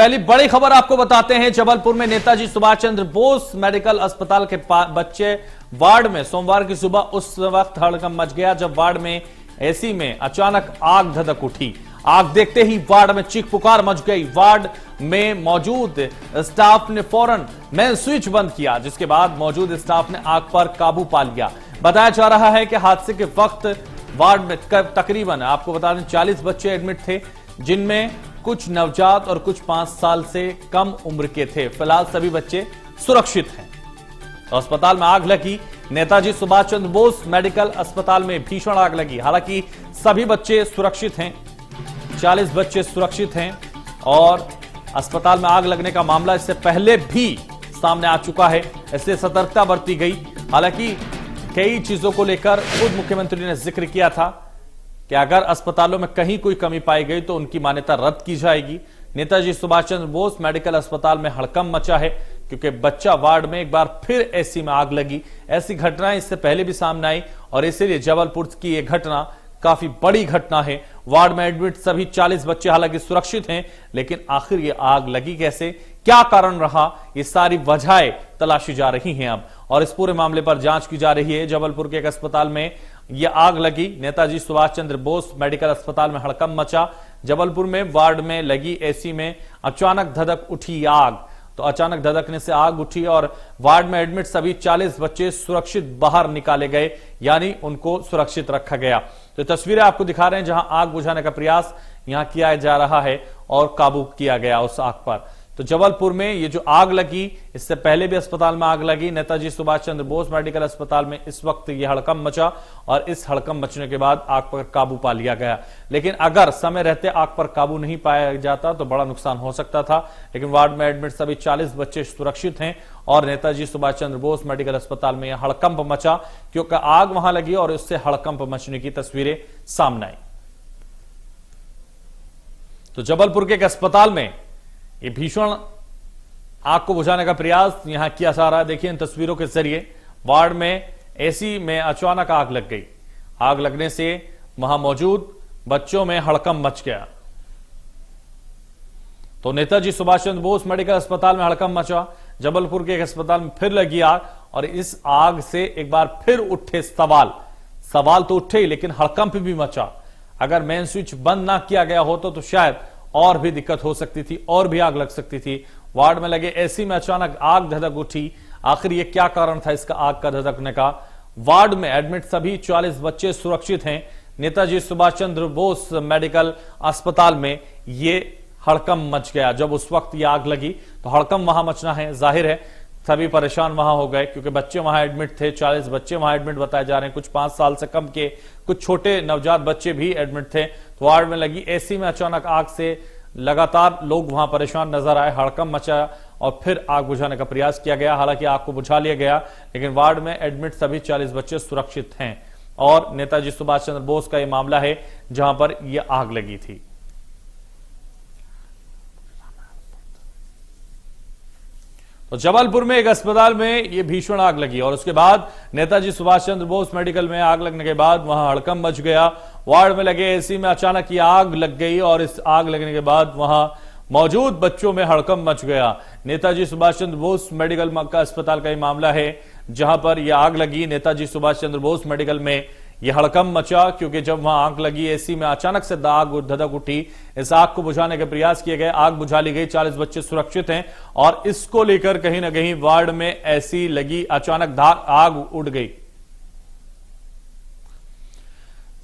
पहली बड़ी खबर आपको बताते हैं। जबलपुर में नेताजी सुभाष चंद्र बोस मेडिकल अस्पताल के बच्चे वार्ड में सोमवार की सुबह उस वक्त हड़कंप मच गया जब वार्ड में एसी में अचानक आग धधक उठी। आग देखते ही वार्ड में चीख पुकार मच गई। वार्ड में मौजूद स्टाफ ने फौरन मेन स्विच बंद किया, जिसके बाद मौजूद स्टाफ ने आग पर काबू पा लिया। बताया जा रहा है कि हादसे के वक्त वार्ड में तकरीबन आपको बता दें 40 बच्चे एडमिट थे, जिनमें कुछ नवजात और कुछ 5 साल से कम उम्र के थे। फिलहाल सभी बच्चे सुरक्षित हैं। अस्पताल में आग लगी। नेताजी सुभाष चंद्र बोस मेडिकल अस्पताल में भीषण आग लगी। हालांकि सभी बच्चे सुरक्षित हैं, 40 बच्चे सुरक्षित हैं और अस्पताल में आग लगने का मामला इससे पहले भी सामने आ चुका है, इसलिए सतर्कता बरती गई। हालांकि कई चीजों को लेकर खुद मुख्यमंत्री ने जिक्र किया था कि अगर अस्पतालों में कहीं कोई कमी पाई गई तो उनकी मान्यता रद्द की जाएगी। नेताजी सुभाष चंद्र बोस मेडिकल अस्पताल में हड़कंप मचा है क्योंकि बच्चा वार्ड में एक बार फिर एसी में आग लगी। ऐसी घटनाएं इससे पहले भी सामने आई और इसीलिए जबलपुर की यह घटना काफी बड़ी घटना है। वार्ड में एडमिट सभी 40 बच्चे हालांकि सुरक्षित हैं, लेकिन आखिर ये आग लगी कैसे, क्या कारण रहा, ये सारी वजहें तलाशी जा रही हैं अब, और इस पूरे मामले पर जांच की जा रही है। जबलपुर के एक अस्पताल में यह आग लगी। नेताजी सुभाष चंद्र बोस मेडिकल अस्पताल में हड़कंप मचा। जबलपुर में वार्ड में लगी एसी में अचानक धधक उठी आग। तो अचानक धधकने से आग उठी और वार्ड में एडमिट सभी 40 बच्चे सुरक्षित बाहर निकाले गए, यानी उनको सुरक्षित रखा गया। तो तस्वीरें आपको दिखा रहे हैं जहां आग बुझाने का प्रयास यहां किया जा रहा है और काबू किया गया उस आग पर। तो जबलपुर में ये जो आग लगी, इससे पहले भी अस्पताल में आग लगी। नेताजी सुभाष चंद्र बोस मेडिकल अस्पताल में इस वक्त ये हड़कंप मचा और इस हड़कंप मचने के बाद आग पर काबू पा लिया गया। लेकिन अगर समय रहते आग पर काबू नहीं पाया जाता तो बड़ा नुकसान हो सकता था। लेकिन वार्ड में एडमिट सभी 40 बच्चे सुरक्षित हैं और नेताजी सुभाष चंद्र बोस मेडिकल अस्पताल में यह हड़कंप मचा क्योंकि आग वहां लगी और उससे हड़कंप मचने की तस्वीरें सामने आई। तो जबलपुर के एक अस्पताल में ये भीषण आग को बुझाने का प्रयास यहां किया जा रहा है। देखिए इन तस्वीरों के जरिए वार्ड में एसी में अचानक आग लग गई। आग लगने से वहां मौजूद बच्चों में हड़कंप मच गया। तो नेताजी सुभाष चंद्र बोस मेडिकल अस्पताल में हड़कंप मचा। जबलपुर के एक अस्पताल में फिर लगी आग और इस आग से एक बार फिर उठे सवाल तो उठे, लेकिन हड़कंप भी मचा। अगर मेन स्विच बंद ना किया गया होता तो शायद और भी दिक्कत हो सकती थी और भी आग लग सकती थी। वार्ड में लगे एसी में अचानक आग धधक उठी। आखिर ये क्या कारण था इसका आग का धधकने का। वार्ड में एडमिट सभी 40 बच्चे सुरक्षित हैं। नेताजी सुभाष चंद्र बोस मेडिकल अस्पताल में ये हड़कंप मच गया। जब उस वक्त ये आग लगी तो हड़कंप वहां मचना है, जाहिर है सभी परेशान वहां हो गए क्योंकि बच्चे वहां एडमिट थे। 40 बच्चे वहां एडमिट बताए जा रहे हैं, कुछ 5 साल से कम के, कुछ छोटे नवजात बच्चे भी एडमिट थे। तो वार्ड में लगी एसी में अचानक आग से लगातार लोग वहां परेशान नजर आए, हड़कंप मचा और फिर आग बुझाने का प्रयास किया गया। हालांकि आग को बुझा लिया गया, लेकिन वार्ड में एडमिट सभी 40 बच्चे सुरक्षित हैं और नेताजी सुभाष चंद्र बोस का यह मामला है जहां पर यह आग लगी थी। तो जबलपुर में एक अस्पताल में यह भीषण आग लगी और उसके बाद नेताजी सुभाष चंद्र बोस मेडिकल में आग लगने के बाद वहां हड़कंप मच गया। वार्ड में लगे एसी में अचानक ये आग लग गई और इस आग लगने के बाद वहां मौजूद बच्चों में हड़कंप मच गया। नेताजी सुभाष चंद्र बोस मेडिकल का अस्पताल का ये मामला है जहां पर यह आग लगी। नेताजी सुभाष चंद्र बोस मेडिकल में यह हड़कंप मचा क्योंकि जब वहां आग लगी एसी में अचानक से आग धधक उठी। इस आग को बुझाने के प्रयास किए गए, आग बुझा ली गई, 40 बच्चे सुरक्षित हैं और इसको लेकर कहीं ना कहीं वार्ड में ऐसी लगी अचानक आग उड़ गई।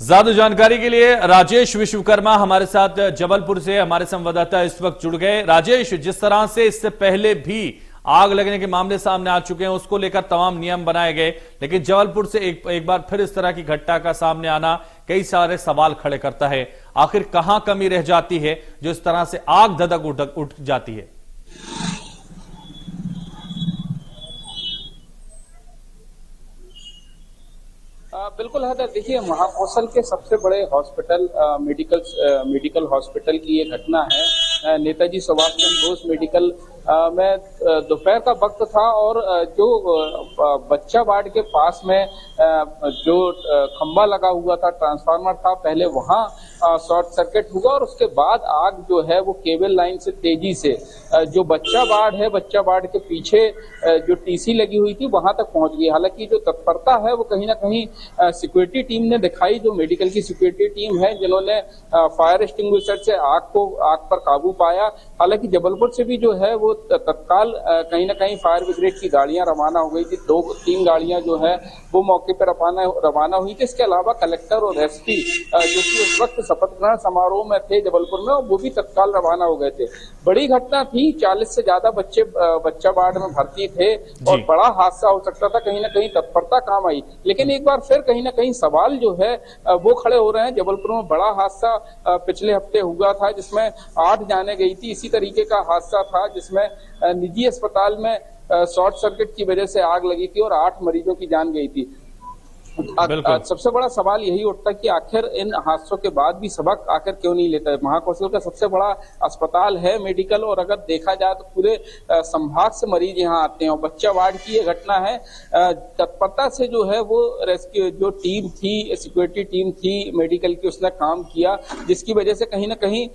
ज्यादा जानकारी के लिए राजेश विश्वकर्मा हमारे साथ जबलपुर से हमारे संवाददाता इस वक्त जुड़ गए। राजेश, जिस तरह से इससे पहले भी आग लगने के मामले सामने आ चुके हैं, उसको लेकर तमाम नियम बनाए गए, लेकिन जबलपुर से एक बार फिर इस तरह की घटना का सामने आना कई सारे सवाल खड़े करता है। आखिर कहां कमी रह जाती है जो इस तरह से आग धधक उठ जाती है? बिल्कुल है। देखिए, महाकौशल के सबसे बड़े हॉस्पिटल मेडिकल हॉस्पिटल की ये घटना है। नेताजी सुभाष चंद्र बोस मेडिकल में दोपहर का वक्त था और जो बच्चा वार्ड के पास में जो खंबा लगा हुआ था, ट्रांसफार्मर था, पहले वहां शॉर्ट सर्किट हुआ और उसके बाद आग जो है वो केबल लाइन से तेजी से जो बच्चा वार्ड है, बच्चा वार्ड के पीछे जो टीसी लगी हुई थी वहां तक पहुंच गई। हालांकि जो तत्परता है वो कहीं ना कहीं सिक्योरिटी टीम ने दिखाई, जो मेडिकल की सिक्योरिटी टीम है जिन्होंने फायर एक्सटिंग्विशर से आग पर काबू पाया। हालांकि जबलपुर से भी जो है वो तत्काल कहीं ना कहीं फायर ब्रिगेड की गाड़ियां रवाना हो गई थी, 2-3 गाड़ियां जो है वो मौके पर रवाना हुई थी। इसके अलावा कलेक्टर और एसपी जो कि उस वक्त शपथ ग्रहण समारोह में थे जबलपुर में, वो भी तत्काल रवाना हो गए थे। बड़ी घटना थी, 40 से ज्यादा बच्चा वार्ड में भर्ती थे और बड़ा हादसा हो सकता था। कहीं ना कहीं तत्परता काम आई, लेकिन एक बार फिर कहीं ना कहीं सवाल जो है वो खड़े हो रहे हैं। जबलपुर में बड़ा हादसा पिछले हफ्ते हुआ था जिसमें 8 जाने गई थी। इसी तरीके का हादसा था जिसमें निजी अस्पताल में शॉर्ट सर्किट की वजह से आग लगी थी और 8 मरीजों की जान गई थी। सबसे बड़ा सवाल यही उठता है कि आखिर इन हादसों के बाद भी सबक आखिर क्यों नहीं लेता है। महाकौशल का सबसे बड़ा अस्पताल है मेडिकल, और अगर देखा जाए तो पूरे संभाग से मरीज यहाँ आते हैं। और बच्चा वार्ड की ये घटना है, तत्परता से जो है वो रेस्क्यू जो टीम थी, सिक्योरिटी टीम थी मेडिकल की, उसने काम किया, जिसकी वजह से कहीं ना कहीं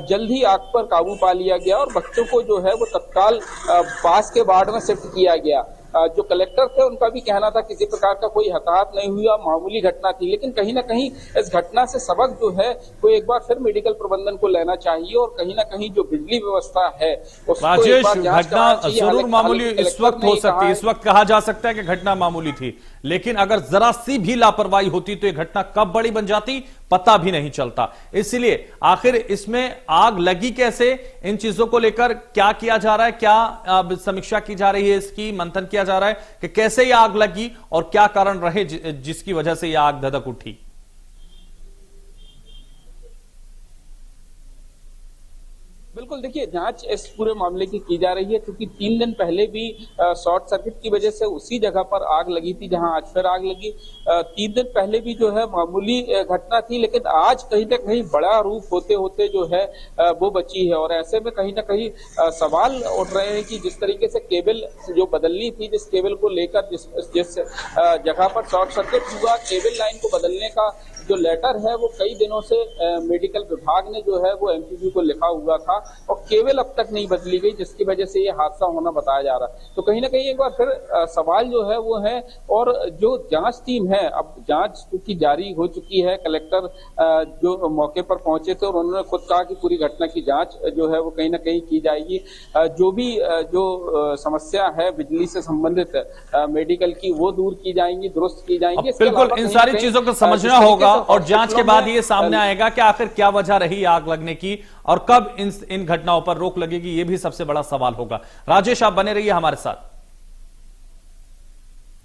जल्द ही आग पर काबू पा लिया गया और बच्चों को जो है वो तत्काल पास के वार्ड में शिफ्ट किया गया। जो कलेक्टर थे उनका भी कहना था किसी प्रकार का कोई हताहत नहीं हुआ, मामूली घटना थी। लेकिन कहीं ना कहीं इस घटना से सबक जो है वो एक बार फिर मेडिकल प्रबंधन को लेना चाहिए और कहीं ना कहीं जो बिजली व्यवस्था है राजेश, घटना जरूर मामूली इस वक्त हो सकती है, इस वक्त कहा जा सकता है कि घटना मामूली थी, लेकिन अगर जरा सी भी लापरवाही होती तो ये घटना कब बड़ी बन जाती पता भी नहीं चलता। इसलिए आखिर इसमें आग लगी कैसे, इन चीजों को लेकर क्या किया जा रहा है, क्या समीक्षा की जा रही है, इसकी मंथन किया जा रहा है कि कैसे ये आग लगी और क्या कारण रहे जिसकी वजह से ये आग धधक उठी। बिल्कुल, देखिए जांच इस पूरे मामले की जा रही है, क्योंकि 3 दिन पहले भी शॉर्ट सर्किट की वजह से उसी जगह पर आग लगी थी जहां आज फिर आग लगी। 3 दिन पहले भी जो है मामूली घटना थी, लेकिन आज कहीं ना कहीं बड़ा रूप होते होते जो है वो बची है। और ऐसे में कहीं ना कहीं सवाल उठ रहे हैं कि जिस तरीके से केबल जो बदलनी थी, जिस केबल को लेकर जिस जगह पर शॉर्ट सर्किट हुआ, केबल लाइन को बदलने का जो लेटर है वो कई दिनों से मेडिकल विभाग ने जो है वो एमपीबी को लिखा हुआ था और केबल अब तक नहीं बदली गई, जिसकी वजह से ये हादसा होना बताया जा रहा है। तो कहीं ना कहीं एक बार फिर सवाल जो है वो है, और जो जांच टीम है, अब जांच की जारी हो चुकी है। कलेक्टर जो मौके पर पहुंचे थे और उन्होंने खुद कहा कि पूरी घटना की जांच जो है वो कहीं ना कहीं की जाएगी। जो भी जो समस्या है बिजली से संबंधित मेडिकल की, वो दूर की जाएंगी, दुरुस्त की जाएंगी। बिल्कुल, इन सारी चीजों को समझना होगा और जांच के बाद ये सामने आएगा कि आखिर क्या वजह रही आग लगने की और कब इन घटनाओं पर रोक लगेगी, ये भी सबसे बड़ा सवाल होगा। राजेश, आप बने रहिए हमारे साथ।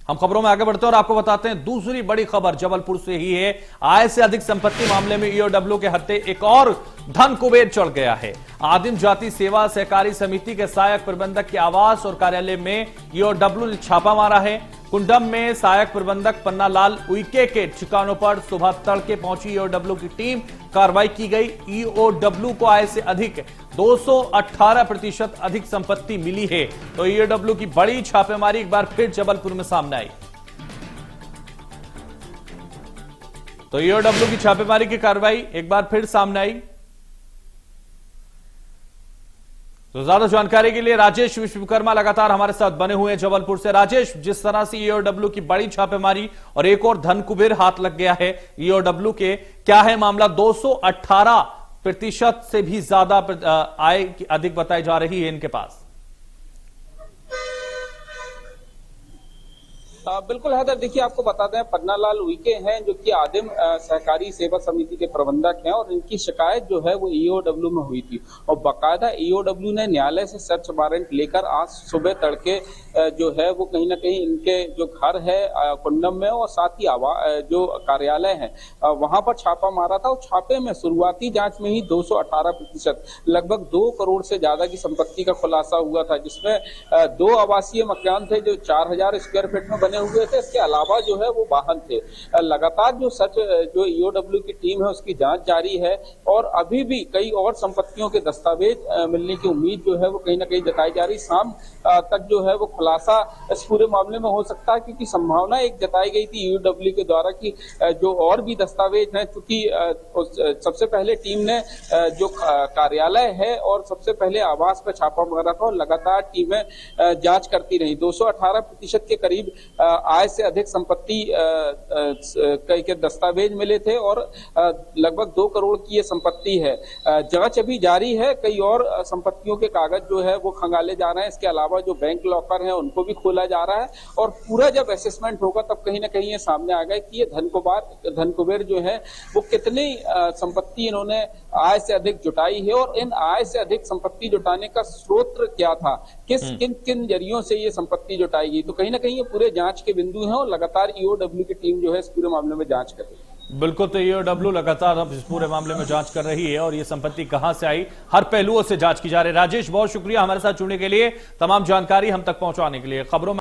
हम खबरों में आगे बढ़ते हैं और आपको बताते हैं दूसरी बड़ी खबर जबलपुर से ही है। आय से अधिक संपत्ति मामले में ईओडब्ल्यू के हत्थे एक और धन कुबेर चढ़ गया है। आदिम जाति सेवा सहकारी समिति के सहायक प्रबंधक के आवास और कार्यालय में ईओडब्ल्यू ने छापा मारा है। कुंडम में सहायक प्रबंधक पन्नालाल उइके के ठिकानों पर सुबह तड़के पहुंची ईओडब्ल्यू की टीम, कार्रवाई की गई। ईओडब्ल्यू को आय से अधिक 218% अधिक संपत्ति मिली है। तो ईओडब्ल्यू की बड़ी छापेमारी एक बार फिर जबलपुर में सामने आई। तो ईओडब्ल्यू की छापेमारी की कार्रवाई एक बार फिर सामने आई। तो ज्यादा जानकारी के लिए राजेश विश्वकर्मा लगातार हमारे साथ बने हुए हैं जबलपुर से। राजेश, जिस तरह से ईओडब्ल्यू की बड़ी छापेमारी और एक और धन कुबेर हाथ लग गया है ईओडब्ल्यू के, क्या है मामला? 218% से भी ज्यादा आय अधिक बताई जा रही है इनके पास। बिल्कुल हैदर, देखिए आपको बताते हैं पन्नालाल उइके हैं जो कि आदिम सहकारी सेवा समिति के प्रबंधक हैं और इनकी शिकायत जो है वो ईओडब्ल्यू में हुई थी और बाकायदा ईओडब्ल्यू ने न्यायालय से सर्च वारंट लेकर आज सुबह तड़के जो है वो कहीं ना कहीं इनके जो घर है कुंडम में और साथ ही जो कार्यालय है वहां पर छापा मारा था। और छापे में शुरुआती जांच में ही 218% लगभग 2 करोड़ से ज्यादा की संपत्ति का खुलासा हुआ था, जिसमें 2 आवासीय मकान थे जो 4000 स्क्वायर फीट में बने बने हुए थे, इसके अलावा जो है वो वाहन थे। लगातार जो ईओडब्ल्यू की टीम है उसकी जांच जारी है और अभी भी कई और संपत्तियों के दस्तावेज मिलने की उम्मीद जो है वो कहीं ना कहीं जताई जा रही। शाम तक जो है वो खुलासा इस पूरे मामले में हो सकता है, क्योंकि संभावना एक जताई गई थी ईओडब्ल्यू के द्वारा कि जो और भी दस्तावेज हैं, क्योंकि सबसे पहले टीम ने जो कार्यालय है और सबसे पहले आवास पर छापा मारा था और लगातार टीमें जांच करती रही। 218% के करीब आय से अधिक संपत्ति के दस्तावेज मिले थे और लगभग 2 करोड़ की ये संपत्ति है। जांच अभी जारी है, कई और संपत्तियों के कागज जो है वो खंगाले जा रहे हैं। इसके अलावा जो बैंक लॉकर हैं उनको भी खोला जा रहा है और पूरा जब असेसमेंट होगा तब कहीं ना कहीं ये सामने आ गया कि ये धन कुबेर जो है वो कितनी संपत्ति इन्होंने आय से अधिक जुटाई है और इन आय से अधिक संपत्ति जुटाने का स्रोत क्या था, किन किन जरियों से ये संपत्ति जुटाई गई। तो कहीं ना कहीं ये पूरे जांच के बिंदु हैं और लगातार ईओडब्ल्यू की टीम जो है इस पूरे मामले में जांच कर रही है। बिल्कुल, तो ईओडब्ल्यू लगातार अब इस पूरे मामले में जांच कर रही है और ये संपत्ति कहां से आई, हर पहलुओं से जांच की जा रही है। राजेश, बहुत शुक्रिया हमारे साथ जुड़ने के लिए, तमाम जानकारी हम तक पहुंचाने के लिए। खबरों में